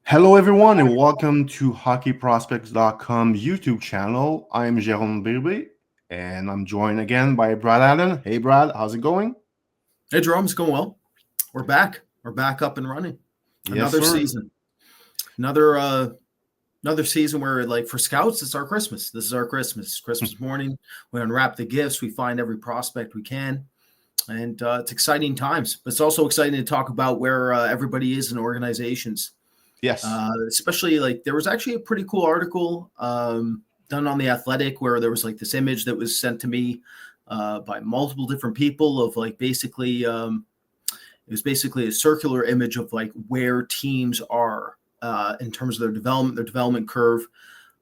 Hello, everyone, and welcome to hockeyprospects.com YouTube channel. I'm Jérôme Bérubé, and I'm joined again by Brad Allen. Hey, Brad, how's it going? Hey, Jérôme, it's going well. We're back. We're back up and running. Yes, Another sir. season. Another season where, like, for scouts, it's our Christmas. This is our Christmas. Christmas morning. We unwrap the gifts. We find every prospect we can. And it's exciting times. But it's also exciting to talk about where everybody is in organizations. Yes. Especially, like, there was actually a pretty cool article done on The Athletic where there was, like, this image that was sent to me by multiple different people of, like, basically it was basically a circular image of, like, where teams are in terms of their development curve.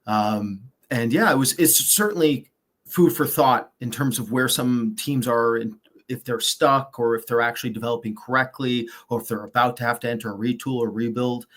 And yeah, it's certainly food for thought in terms of where some teams are, if they're stuck or if they're actually developing correctly, or if they're about to have to enter a retool or rebuild.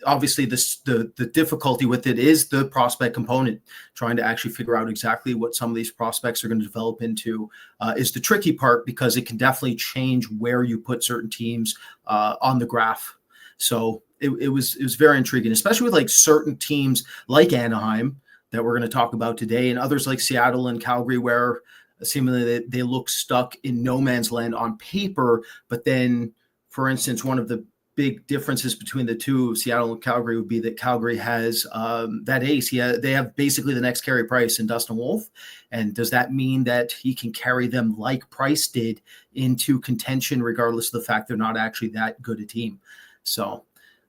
Obviously the difficulty with it is the prospect component. Trying to actually figure out exactly what some of these prospects are going to develop into is the tricky part, because it can definitely change where you put certain teams on the graph. So it was very intriguing, especially with, like, certain teams like Anaheim that we're going to talk about today, and others like Seattle and Calgary, where seemingly they look stuck in no man's land on paper. But then, for instance, one of the big differences between the two, Seattle and Calgary, would be that Calgary has that ace. They have basically the next Carey Price and Dustin Wolf. And does that mean that he can carry them like Price did into contention, regardless of the fact they're not actually that good a team? So,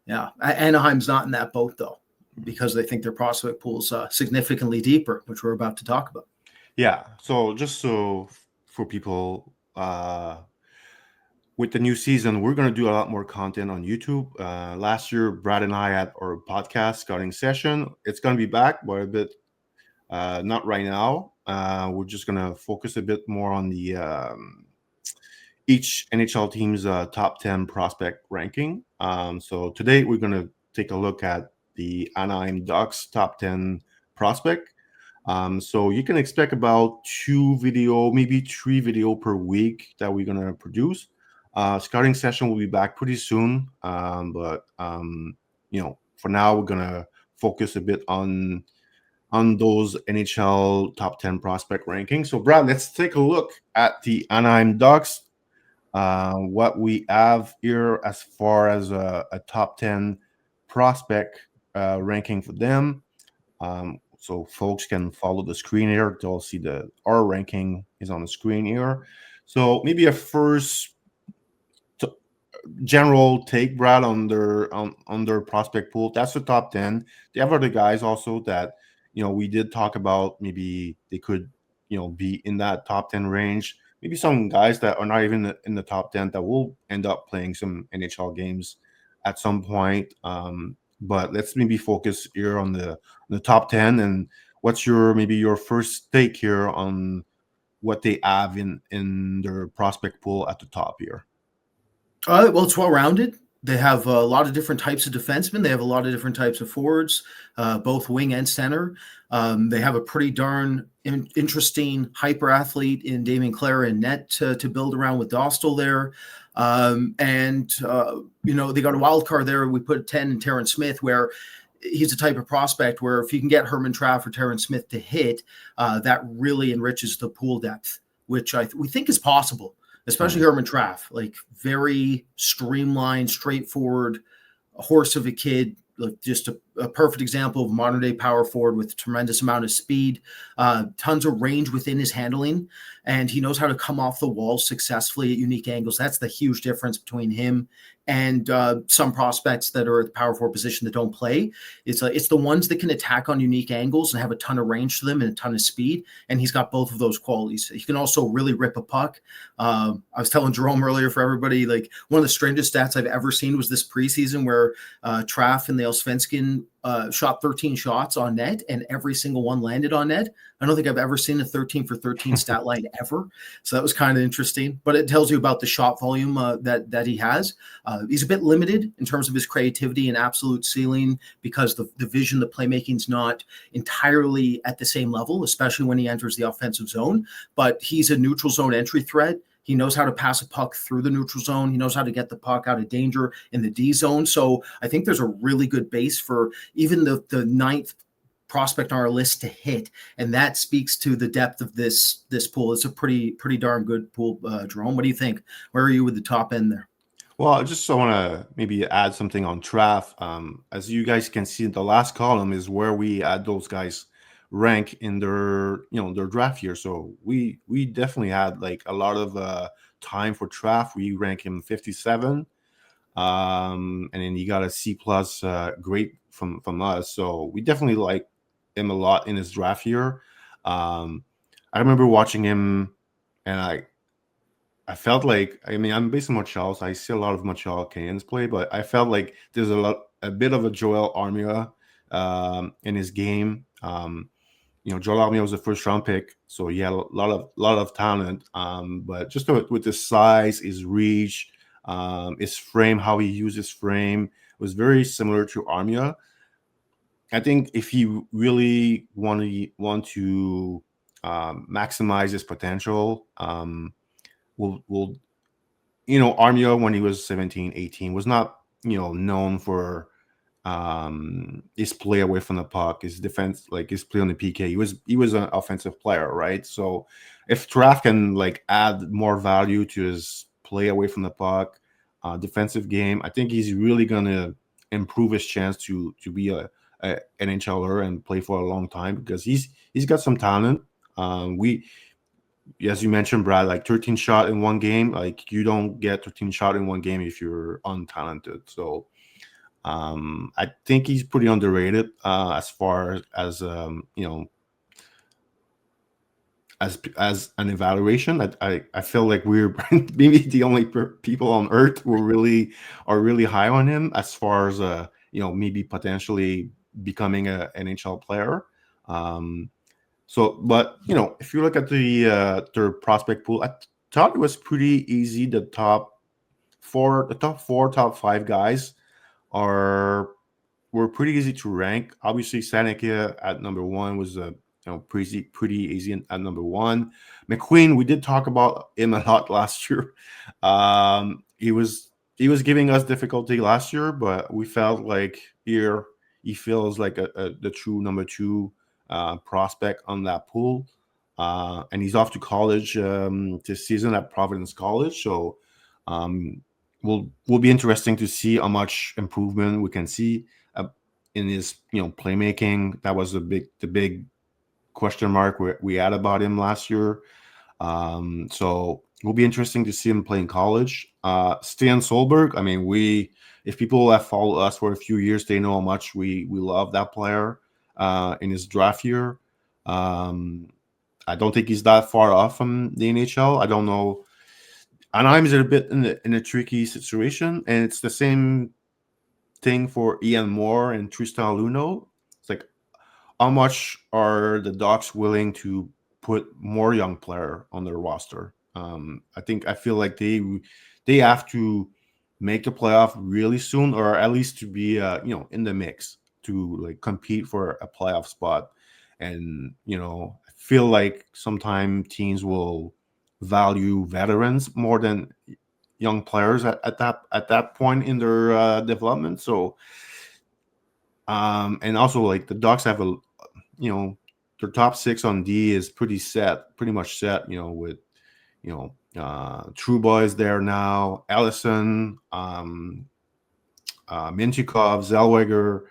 yeah, Anaheim's not in that boat, though, because they think their prospect pool's significantly deeper, which we're about to talk about. Yeah. So just for people, with the new season, we're going to do a lot more content on YouTube. Last year, Brad and I had our podcast scouting session. It's going to be back, but a bit not right now. We're just going to focus a bit more on the each NHL team's top 10 prospect ranking. So today we're going to take a look at the Anaheim Ducks top 10 prospect. So you can expect about 2 video, maybe 3 video per week that we're going to produce. Scouting session will be back pretty soon. But for now, we're going to focus a bit on those NHL top 10 prospect rankings. So, Brad, let's take a look at the Anaheim Ducks. What we have here as far as a top 10 prospect ranking for them. So folks can follow the screen here. They'll see our ranking is on the screen here. So maybe a first general take, Brad, on their prospect pool. That's the top 10. They have other guys also that we did talk about. Maybe they could be in that top 10 range. Maybe some guys that are not even in the top 10 that will end up playing some NHL games at some point. But let's maybe focus here on the top 10. And what's your first take here on what they have in their prospect pool at the top here? Well, it's well-rounded. They have a lot of different types of defensemen. They have a lot of different types of forwards, both wing and center. They have a pretty darn interesting hyper athlete in Damien Clare and net to build around with Dostal there. They got a wild card there. We put 10 in Terrence Smith, where he's a type of prospect where if you can get Herman Traff or Terrence Smith to hit, that really enriches the pool depth, which we think is possible. Especially Herman Traff, like, very streamlined, straightforward, a horse of a kid, like just a perfect example of modern day power forward with a tremendous amount of speed, tons of range within his handling, and he knows how to come off the wall successfully at unique angles. That's the huge difference between him and some prospects that are at the power forward position that don't play. It's the ones that can attack on unique angles and have a ton of range to them and a ton of speed. And he's got both of those qualities. He can also really rip a puck. I was telling Jérôme earlier, for everybody, like, one of the strangest stats I've ever seen was this preseason where Traff and the Allsvenskan shot 13 shots on net, and every single one landed on net. I don't think I've ever seen a 13 for 13 stat line ever. So that was kind of interesting, but it tells you about the shot volume that he has. He's a bit limited in terms of his creativity and absolute ceiling, because the vision, the playmaking's not entirely at the same level, especially when he enters the offensive zone, but he's a neutral zone entry threat. He knows how to pass a puck through the neutral zone. He knows how to get the puck out of danger in the D zone. So I think there's a really good base for even the ninth prospect on our list to hit, and that speaks to the depth of this pool. It's a pretty darn good pool. Jérôme, what do you think? Where are you with the top end there? Well, I just want to maybe add something on Traff. As you guys can see, the last column is where we add those guys rank in their their draft year. So we definitely had like a lot of time for Traff. We rank him 57, and then he got a C plus grade from us. So we definitely like him a lot in his draft year. I remember watching him, and I felt like, I mean, I'm based in Montreal, so I see a lot of Montreal Canadiens play, but I felt like there's a bit of a Joel Armia in his game. Joel Armia was the first round pick, so he had a lot of talent. But just with his size, his reach, his frame, how he used his frame was very similar to Armia. I think if he really want to maximize his potential, will Armia when he was 17, 18 was not known for his play away from the puck, his defense, like his play on the PK. He was an offensive player, right? So if Traff can like add more value to his play away from the puck, defensive game, I think he's really gonna improve his chance to be a NHLer and play for a long time, because he's got some talent. We As you mentioned, Brad, like 13 shot in one game, like you don't get 13 shot in one game if you're untalented. So I think he's pretty underrated as far as as an evaluation. I feel like we're maybe the only people on earth who are really high on him as far as maybe potentially becoming an NHL player. But if you look at their prospect pool, I thought it was pretty easy. The top four, top five guys were pretty easy to rank. Obviously, Sennecke at number one was pretty easy at number one. McQueen, we did talk about him a lot last year. He was giving us difficulty last year, but we felt like here he feels like the true number two prospect on that pool. And he's off to college this season at Providence College. So will be interesting to see how much improvement we can see in his playmaking. That was the big question mark we had about him last year. So it will be interesting to see him play in college. Stan Solberg, I mean, if people have followed us for a few years, they know how much we love that player in his draft year. I don't think he's that far off from the NHL. I don't know. Anaheim is a bit in a tricky situation, and it's the same thing for Ian Moore and Tristan Luneau. It's like, how much are the Ducks willing to put more young player on their roster? I feel like they have to make the playoff really soon, or at least to be in the mix to like compete for a playoff spot. And I feel like sometimes teams will value veterans more than young players at that point in their development. So and also like the Ducks have their top six on D is pretty much set, with True Boys there now, Ellison, Minchikov, Zellweger.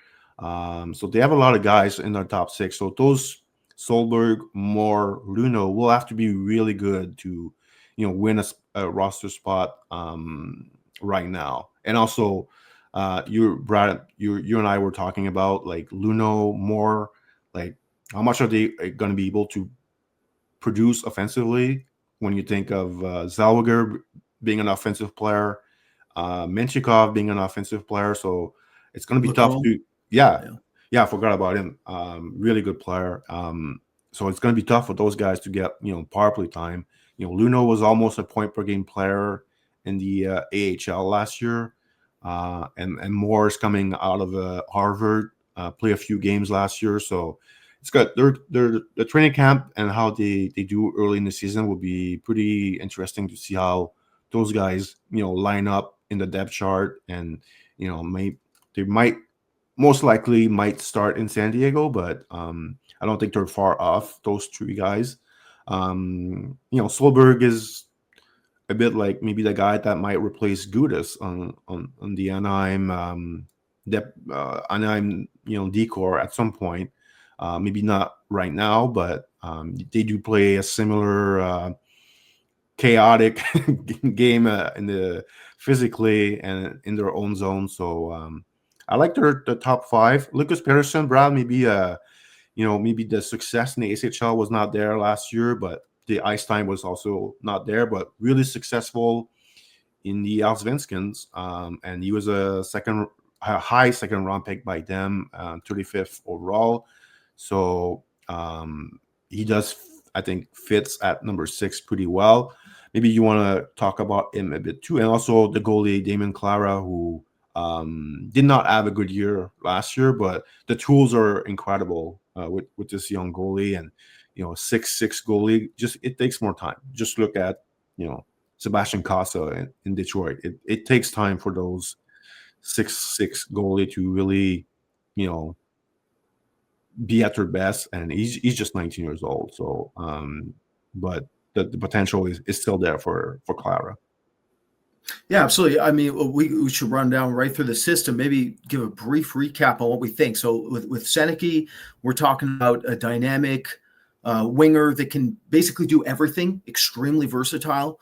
So they have a lot of guys in their top six. So those Solberg, Moore, Luneau will have to be really good to, win a roster spot right now. And also, Brad, you and I were talking about like Luneau, Moore, like how much are they going to be able to produce offensively when you think of Zellweger being an offensive player, Menchikov being an offensive player. So it's going to be tough to, I forgot about him. Really good player. So it's going to be tough for those guys to get, power play time. Luneau was almost a point per game player in the AHL last year. And Moore is coming out of Harvard, play a few games last year. So it's good. The training camp and how they do early in the season will be pretty interesting to see how those guys line up in the depth chart, and they might most likely might start in San Diego, but I don't think they're far off those three guys. Solberg is a bit like maybe the guy that might replace Gudas on the Anaheim Anaheim decor at some point. Maybe not right now, but they do play a similar chaotic game in the physically and in their own zone. So I like the top five. Lucas Pettersson, Brad, maybe the success in the ACHL was not there last year, but the ice time was also not there, but really successful in the Allsvenskens. And he was a high second round pick by them, 35th overall. So he does, I think, fits at number 6 pretty well. Maybe you want to talk about him a bit too. And also the goalie, Damon Clara, who did not have a good year last year, but the tools are incredible with this young goalie. And 6'6" goalie, just it takes more time. Just look at Sebastian Casa in Detroit. It takes time for those 6'6" goalie to really be at their best, and he's just 19 years old. So but the potential is still there for Clara. Yeah, absolutely. I mean, we should run down right through the system, maybe give a brief recap on what we think. So with Sennecke, we're talking about a dynamic winger that can basically do everything, extremely versatile.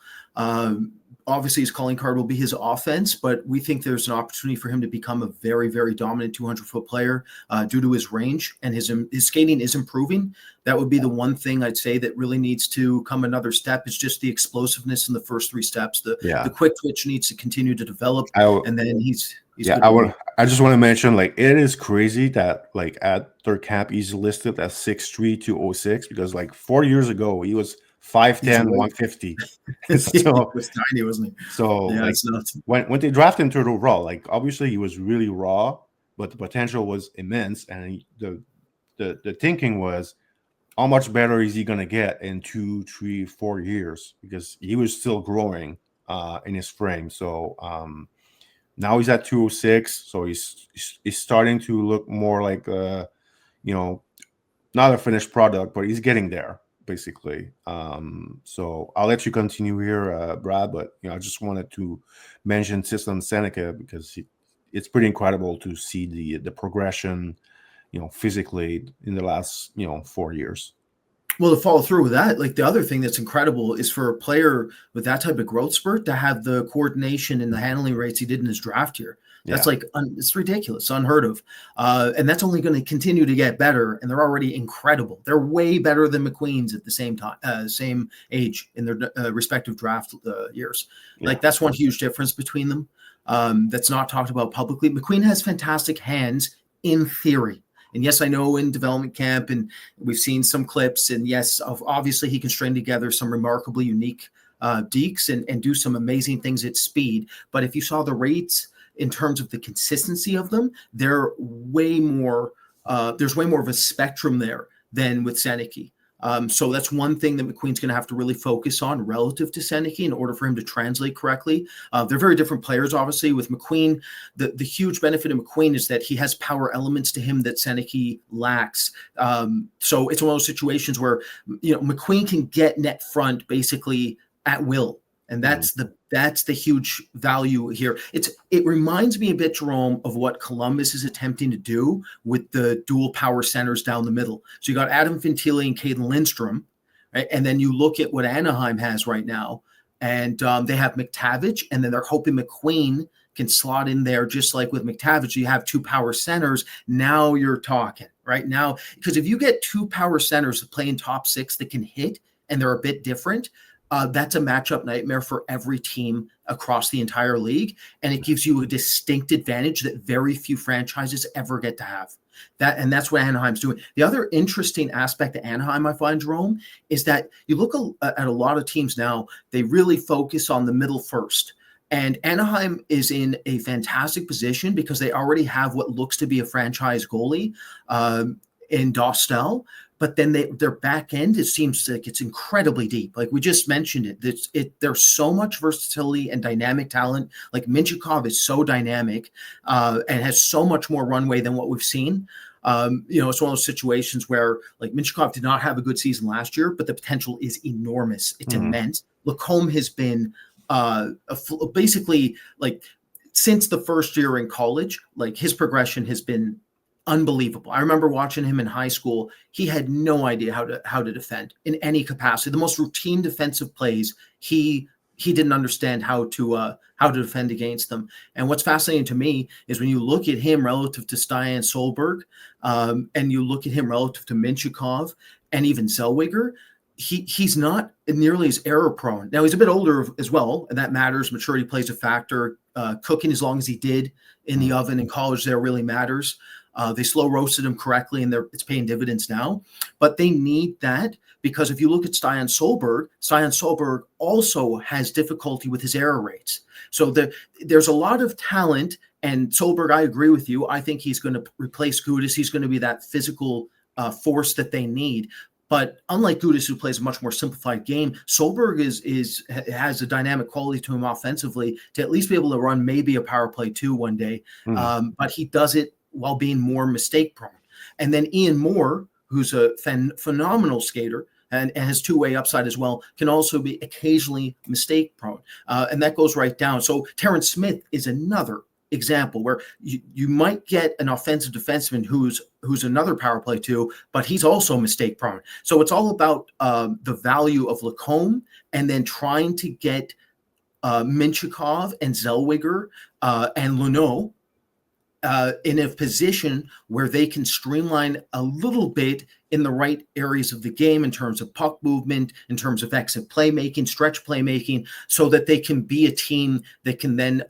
Obviously, his calling card will be his offense, but we think there's an opportunity for him to become a very, very dominant 200-foot player due to his range, and his skating is improving. That would be the one thing I'd say that really needs to come another step, is just the explosiveness in the first 3 steps. The quick twitch needs to continue to develop, and then he's I just want to mention, like, it is crazy that like at third camp he's listed as 6'3", 206, because like 4 years ago he was 5'10", 150. So he was tiny, wasn't he? So yeah, like when they drafted him third overall, like obviously he was really raw, but the potential was immense, and the thinking was, how much better is he gonna get in 2, 3, 4 years, because he was still growing in his frame. So now he's at 206, so he's starting to look more like not a finished product, but he's getting there basically. So I'll let you continue here, Brad, but I just wanted to mention Tristan Sennecke, because it's pretty incredible to see the progression physically in the last 4 years. Well, to follow through with that, like, the other thing that's incredible is for a player with that type of growth spurt to have the coordination and the handling rates he did in his draft year. That's it's ridiculous, unheard of. And that's only going to continue to get better. And they're already incredible. They're way better than McQueen's at the same time, same age in their respective draft years. Like, that's one huge difference between them that's not talked about publicly. McQueen has fantastic hands in theory. And yes, I know in development camp, and we've seen some clips, and yes, obviously he can string together some remarkably unique dekes and do some amazing things at speed. But if you saw the rates in terms of the consistency of them, they're way more. There's way more of a spectrum there than with Sennecke. So that's one thing that McQueen's going to have to really focus on relative to Sennecke in order for him to translate correctly. They're very different players, obviously. With McQueen, the huge benefit of McQueen is that he has power elements to him that Sennecke lacks. So it's one of those situations where McQueen can get net front basically at will. And that's the huge value here. It reminds me a bit, Jérôme, of what Columbus is attempting to do with the dual power centers down the middle. So you got Adam Fantilli and Caden Lindstrom, right? And then you look at what Anaheim has right now, and they have McTavish, and then they're hoping McQueen can slot in there, just like with McTavish. You have 2 power centers. Now you're talking, right? Now, because if you get 2 power centers that play in top 6 that can hit, and they're a bit different, that's a matchup nightmare for every team across the entire league, and it gives you a distinct advantage that very few franchises ever get to have. And that's what Anaheim's doing. The other interesting aspect of Anaheim, I find, Jérôme, is that you look at a lot of teams now, they really focus on the middle first. And Anaheim is in a fantastic position because they already have what looks to be a franchise goalie. in Dostal. But then their back end, it seems like it's incredibly deep. Like we just mentioned there's so much versatility and dynamic talent. Like Minchikov is so dynamic and has so much more runway than what we've seen. It's one of those situations where like Minchikov did not have a good season last year, but the potential is enormous. It's immense. Lacombe has been basically like since the first year in college, like his progression has been unbelievable. I remember watching him in high school. He had no idea how to defend in any capacity. The most routine defensive plays, he didn't understand how to defend against them. And what's fascinating to me is when you look at him relative to Stian Solberg, and you look at him relative to Minchikov and even Zellweger, he's not nearly as error prone. Now he's a bit older as well, and that matters. Maturity plays a factor. Cooking as long as he did in the oven in college there really matters. They slow roasted him correctly, and it's paying dividends now. But they need that because if you look at Stian Solberg also has difficulty with his error rates. So there's a lot of talent, and Solberg, I agree with you. I think he's going to replace Gudas. He's going to be that physical force that they need. But unlike Gudas, who plays a much more simplified game, Solberg has a dynamic quality to him offensively to at least be able to run maybe a power play 2 one day. But he does it while being more mistake prone. And then Ian Moore, who's a phenomenal skater and has two-way upside as well, can also be occasionally mistake prone. And that goes right down. So Terrence Smith is another example where you might get an offensive defenseman who's another power play 2, but he's also mistake prone. So it's all about the value of Lacombe and then trying to get Minchikov and Zellweger and Luneau in a position where they can streamline a little bit in the right areas of the game in terms of puck movement, in terms of exit playmaking, stretch playmaking, so that they can be a team that can then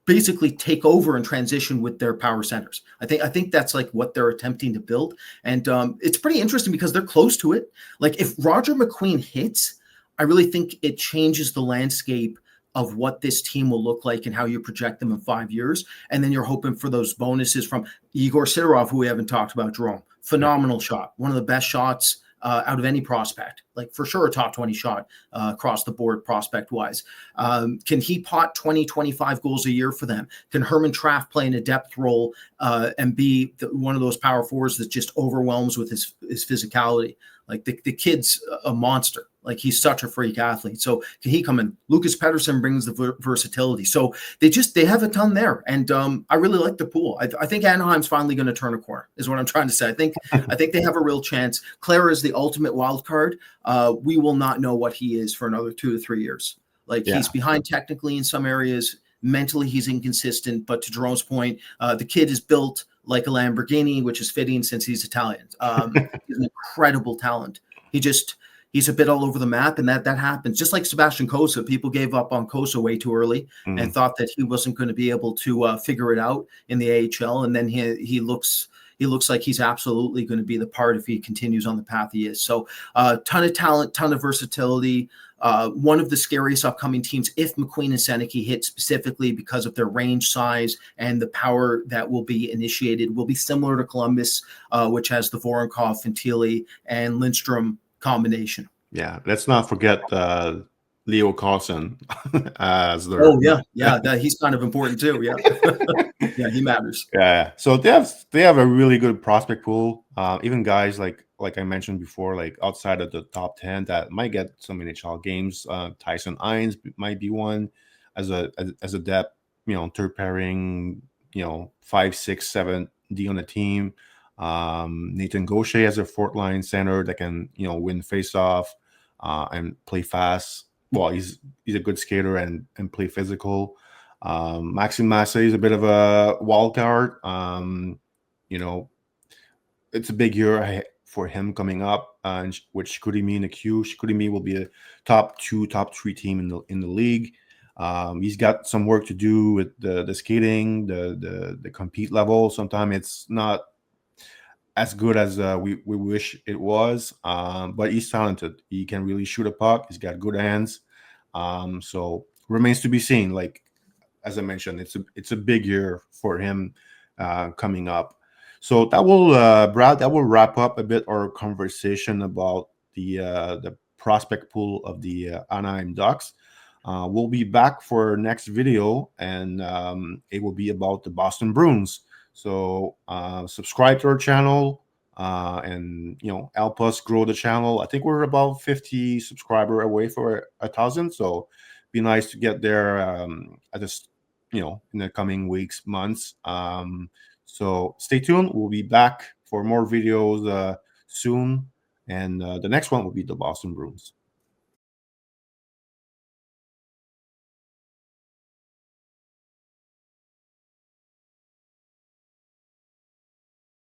basically take over and transition with their power centers. I think that's like what they're attempting to build. And it's pretty interesting because they're close to it. Like if Roger McQueen hits, I really think it changes the landscape of what this team will look like and how you project them in 5 years. And then you're hoping for those bonuses from Igor Sidorov, who we haven't talked about, Jérôme. Phenomenal shot. One of the best shots out of any prospect, like for sure a top 20 shot across the board prospect-wise. Can he pot 20, 25 goals a year for them? Can Herman Traff play in a depth role and be one of those power forwards that just overwhelms with his physicality? Like the kid's a monster. Like he's such a freak athlete. So can he come in? Lucas Pettersson brings the versatility. So they have a ton there. And I really like the pool. I think Anaheim's finally going to turn a corner is what I'm trying to say. I think they have a real chance. Clara is the ultimate wild card. We will not know what he is for another 2 to 3 years. Like he's behind technically in some areas. Mentally, he's inconsistent. But to Jerome's point, the kid is built like a Lamborghini, which is fitting since he's Italian. He's an incredible talent. He's a bit all over the map, and that happens. Just like Sebastian Cossa, people gave up on Cossa way too early and thought that he wasn't going to be able to figure it out in the AHL. And then he looks like he's absolutely going to be the part if he continues on the path he is. So ton of talent, ton of versatility. One of the scariest upcoming teams, if McQueen and Sennecke hit specifically because of their range, size, and the power that will be initiated, will be similar to Columbus, which has the Voronkov, Fantilli, and Lindstrom combination. Yeah, let's not forget Leo Carlson as their. He's kind of important too. Yeah, yeah, he matters. Yeah, so they have a really good prospect pool. Even guys like I mentioned before, like outside of the top 10 that might get some NHL games. Tyson Hines might be one as a depth, third pairing, 5, 6, 7 D on the team. Nathan Gaucher as a fourth line center that can win face-off and play fast. Well, he's a good skater and play physical. Maxime Massé is a bit of a wild card. It's a big year for him coming up, with Chicoutimi in the queue. Chicoutimi will be a top 2, top 3 team in the league. He's got some work to do with the skating, the compete level. Sometimes it's not as good as we wish it was, but he's talented. He can really shoot a puck. He's got good hands. So remains to be seen. Like as I mentioned, it's a big year for him coming up. So that will, Brad, that will wrap up a bit our conversation about the prospect pool of the Anaheim Ducks. We'll be back for our next video, and it will be about the Boston Bruins. So subscribe to our channel, and help us grow the channel. I think we're about 50 subscriber away for 1,000. So be nice to get there at this, in the coming weeks, months. So stay tuned. We'll be back for more videos soon, and the next one will be the Boston Bruins.